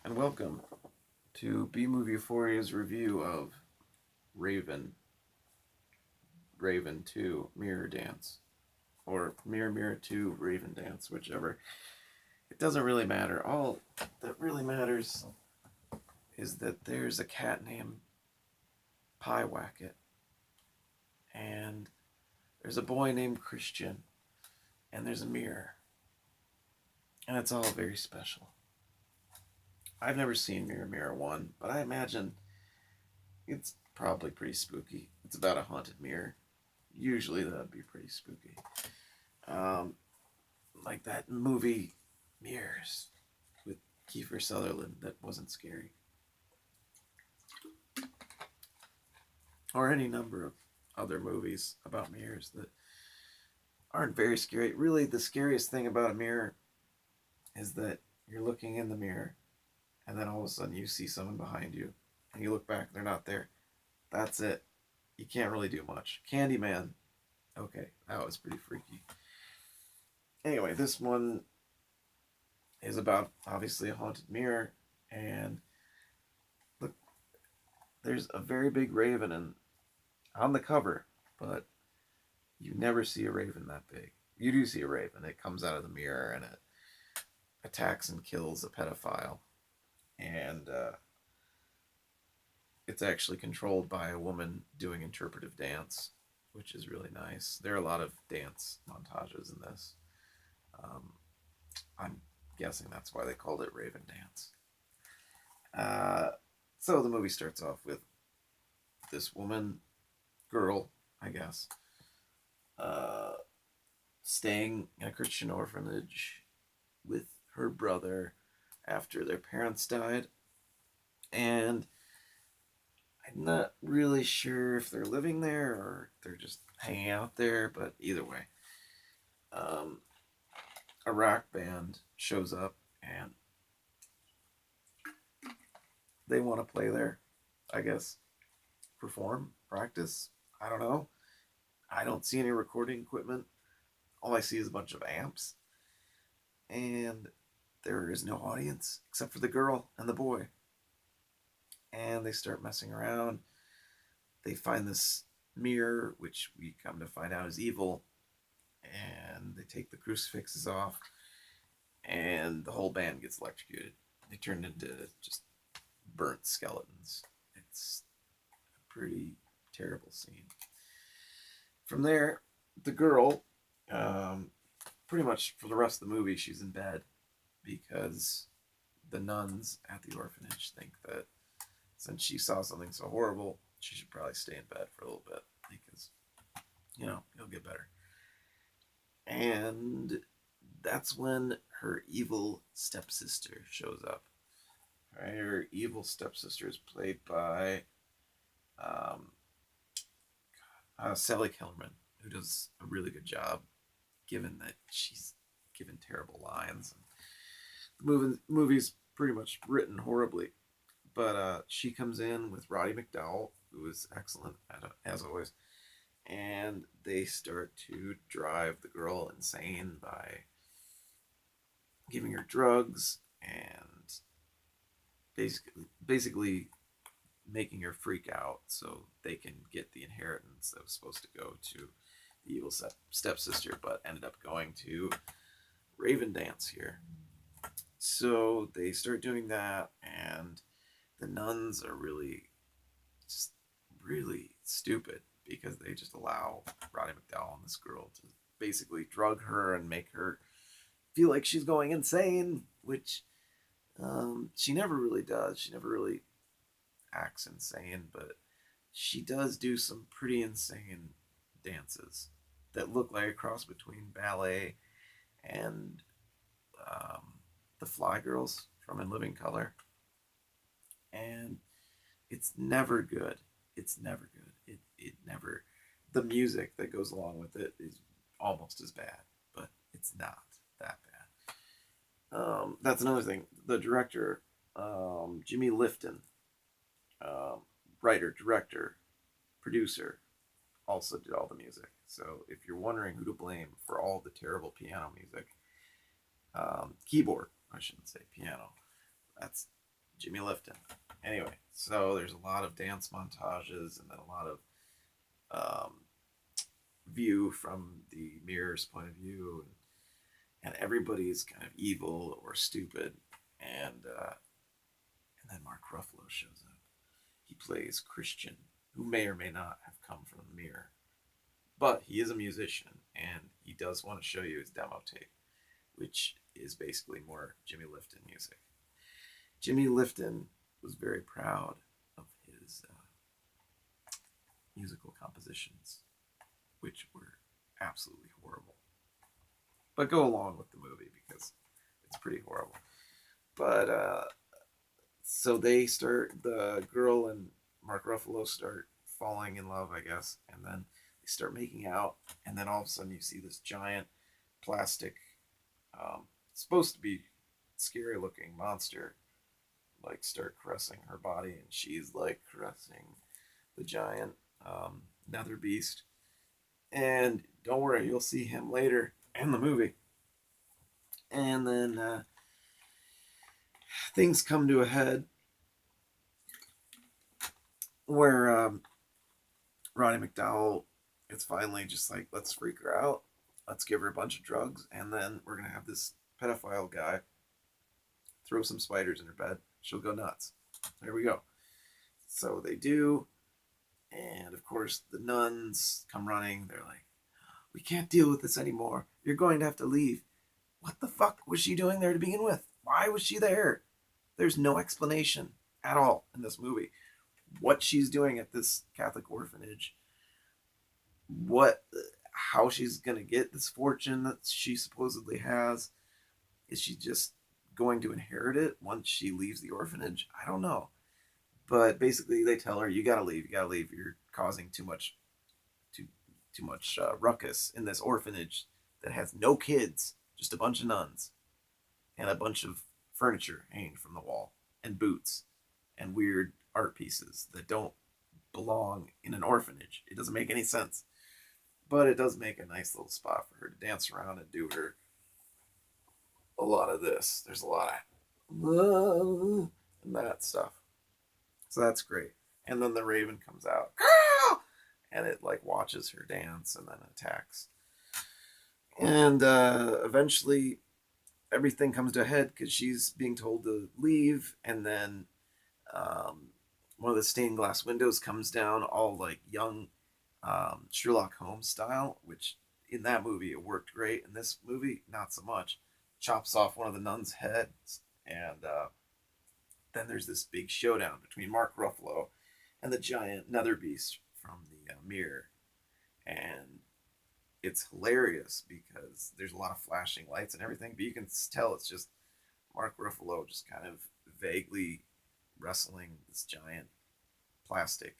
and welcome to B Movie Euphoria's review of Raven, Raven 2 Mirror Dance, or Mirror Mirror 2 Raven Dance, whichever. It doesn't really matter. All that really matters is that there's a cat named Piewacket, and there's a boy named Christian, and there's a mirror. And it's all very special. I've never seen Mirror Mirror 1, but I imagine it's probably pretty spooky. It's about a haunted mirror. Usually that'd be pretty spooky. Um, like that movie Mirrors with Kiefer Sutherland that wasn't scary. Or any number of other movies about mirrors that aren't very scary. Really, the scariest thing about a mirror is that you're looking in the mirror and then all of a sudden you see someone behind you and you look back, they're not there. That's it. You can't really do much. Candyman. Okay, that was pretty freaky. Anyway, this one is about obviously a haunted mirror, and look, there's a very big raven on the cover, but you never see a raven that big. You do see a raven. It comes out of the mirror and it attacks and kills a pedophile. And it's actually controlled by a woman doing interpretive dance, which is really nice. There are a lot of dance montages in this. I'm guessing that's why they called it Raven Dance. So the movie starts off with this girl, I guess, staying in a Christian orphanage with her brother after their parents died. And I'm not really sure if they're living there or they're just hanging out there, but either way. A rock band shows up and they want to play there, I guess. Perform, practice, I don't know. I don't see any recording equipment. All I see is a bunch of amps. And there is no audience except for the girl and the boy. And they start messing around. They find this mirror, which we come to find out is evil. And they take the crucifixes off. And the whole band gets electrocuted. They turn into just burnt skeletons. It's a pretty terrible scene. From there, the girl, pretty much for the rest of the movie, she's in bed because the nuns at the orphanage think that since she saw something so horrible, she should probably stay in bed for a little bit because, it'll get better. And that's when her evil stepsister shows up. Right? Her evil stepsister is played by Sally Kellerman, who does a really good job, given that she's given terrible lines. The movie's pretty much written horribly, but she comes in with Roddy McDowall, who is excellent as always, and they start to drive the girl insane by giving her drugs and basically making her freak out so they can get the inheritance that was supposed to go to the evil stepsister, but ended up going to Raven Dance here. So they start doing that, and the nuns are just really stupid because they just allow Roddy McDowall and this girl to basically drug her and make her feel like she's going insane, which she never really does. She never really acts insane, but she does do some pretty insane dances that look like a cross between ballet and the Fly Girls from In Living Color. And it's never good. It's never good. It never. The music that goes along with it is almost as bad, but it's not that bad. That's another thing. The director, Jimmy Lifton, writer, director, producer, also did all the music. So if you're wondering who to blame for all the terrible piano music, keyboard, I shouldn't say piano, that's Jimmy Lifton. Anyway, so there's a lot of dance montages and then a lot of um, view from the mirror's point of view, and everybody's kind of evil or stupid, and then Mark Ruffalo shows up. He plays Christian, who may or may not have come from the mirror, but he is a musician and he does want to show you his demo tape, which is basically more Jimmy Lifton music. Jimmy Lifton was very proud of his musical compositions, which were absolutely horrible. But go along with the movie because it's pretty horrible. But so the girl and Mark Ruffalo start falling in love, I guess, and then they start making out, and then all of a sudden you see this giant plastic, supposed to be scary looking monster, like start caressing her body, and she's like caressing the giant nether beast. And don't worry, you'll see him later in the movie. And then things come to a head where Roddy McDowell is finally just like, let's freak her out. Let's give her a bunch of drugs. And then we're going to have this pedophile guy throw some spiders in her bed. She'll go nuts. There we go. So they do. And of course, the nuns come running. They're like, we can't deal with this anymore. You're going to have to leave. What the fuck was she doing there to begin with? Why was she there? There's no explanation at all in this movie. What she's doing at this Catholic orphanage, how she's gonna get this fortune that she supposedly has. Is she just going to inherit it once she leaves the orphanage? I don't know. But basically, they tell her, "You gotta leave. You gotta leave. You're causing too much ruckus in this orphanage that has no kids, just a bunch of nuns and a bunch of furniture hanging from the wall and boots and weird art pieces that don't belong in an orphanage. It doesn't make any sense, but it does make a nice little spot for her to dance around and do a lot of this. There's a lot of and that stuff, so that's great. And then the raven comes out and it like watches her dance and then attacks. And eventually everything comes to a head because she's being told to leave, and then one of the stained glass windows comes down, all like young Sherlock Holmes style, which in that movie it worked great. In this movie, not so much. Chops off one of the nuns' heads, and then there's this big showdown between Mark Ruffalo and the giant nether beast from the mirror, and it's hilarious because there's a lot of flashing lights and everything, but you can tell it's just Mark Ruffalo just kind of vaguely wrestling this giant plastic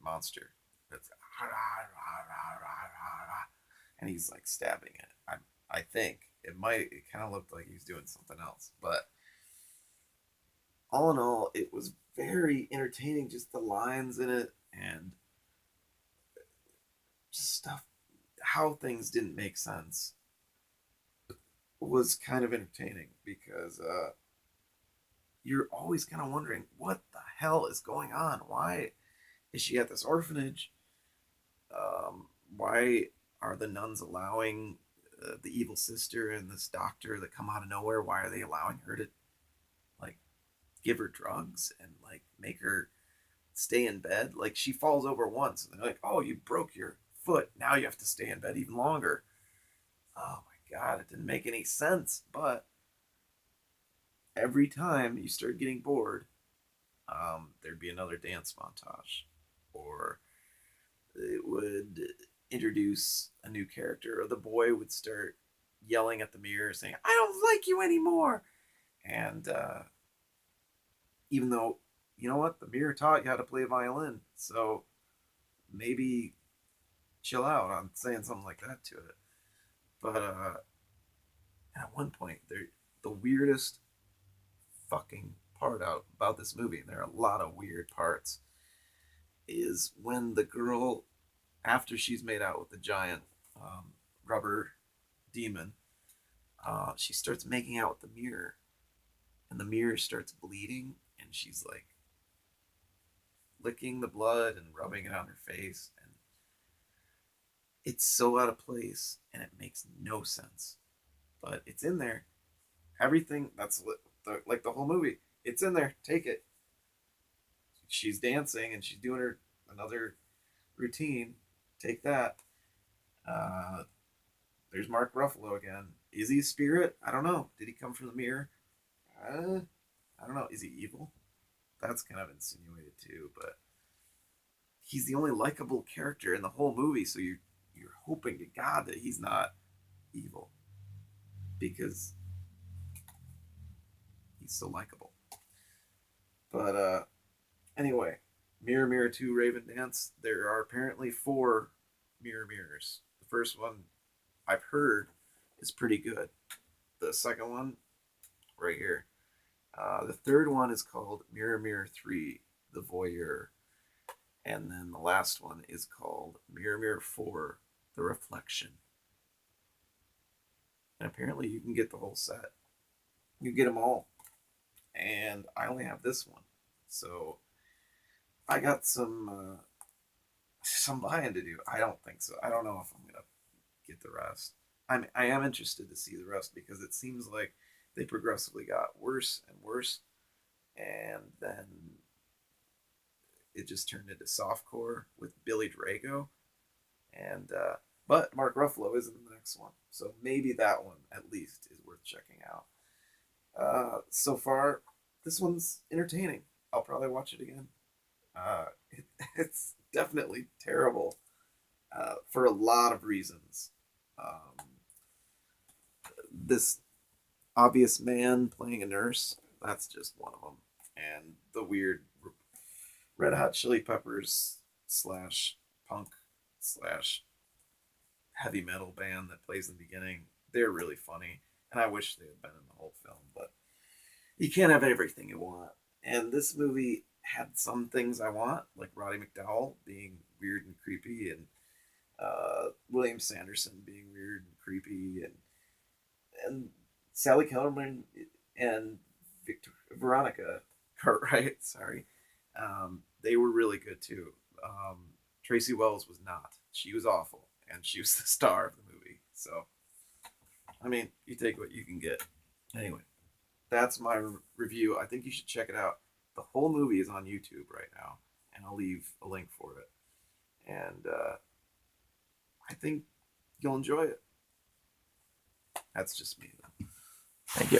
monster that's and he's like stabbing it. I think it kind of looked like he's doing something else, but all in all, it was very entertaining. Just the lines in it and just stuff, how things didn't make sense was kind of entertaining because you're always kind of wondering what the hell is going on. Why is she at this orphanage? Why are the nuns allowing the evil sister and this doctor that come out of nowhere? Why are they allowing her to like give her drugs and like make her stay in bed? Like she falls over once and they're like, oh, you broke your foot, now you have to stay in bed even longer. Oh my god, it didn't make any sense. But every time you start getting bored, there'd be another dance montage, or it would introduce a new character, or the boy would start yelling at the mirror saying, I don't like you anymore. And even though, you know what, the mirror taught you how to play a violin, so maybe chill out on saying something like that to it. But at one point, the weirdest fucking part out about this movie, and there are a lot of weird parts, is when the girl, after she's made out with the giant rubber demon, she starts making out with the mirror, and the mirror starts bleeding, and and she's like licking the blood and rubbing it on her face, and it's so out of place and it makes no sense, but it's in there. Everything that's like the whole movie, it's in there. Take it. She's dancing and she's doing her another routine. Take that. Uh, there's Mark Ruffalo again. Is he a spirit? I don't know. Did he come from the mirror? I don't know. Is he evil? That's kind of insinuated too, but he's the only likable character in the whole movie, so you're hoping to God that he's not evil because he's so likable. But anyway, Mirror Mirror 2 Raven Dance. There are apparently 4 mirror mirrors. The first one I've heard is pretty good. The second one, right here. The third one is called Mirror Mirror 3 The Voyeur. And then the last one is called Mirror Mirror 4 The Reflection. And apparently you can get the whole set. You get them all. And I only have this one. So I got some buying to do. I don't think so. I don't know if I'm going to get the rest. I am interested to see the rest because it seems like they progressively got worse and worse. And then it just turned into softcore with Billy Drago. And but Mark Ruffalo is in the next one. So maybe that one at least is worth checking out. So far, this one's entertaining. I'll probably watch it again. It's definitely terrible for a lot of reasons. This obvious man playing a nurse, that's just one of them. And the weird Red Hot Chili Peppers slash punk slash heavy metal band that plays in the beginning, they're really funny. And I wish they had been in the whole film, but you can't have everything you want. And this movie had some things I want, like Roddy McDowall being weird and creepy, and William Sanderson being weird and creepy, and Sally Kellerman and Veronica Cartwright, sorry, they were really good too. Tracy Wells was not. She was awful, and she was the star of the movie. So, I mean, you take what you can get. Anyway, that's my review. I think you should check it out. The whole movie is on YouTube right now, and I'll leave a link for it. And I think you'll enjoy it. That's just me, though. Thank you.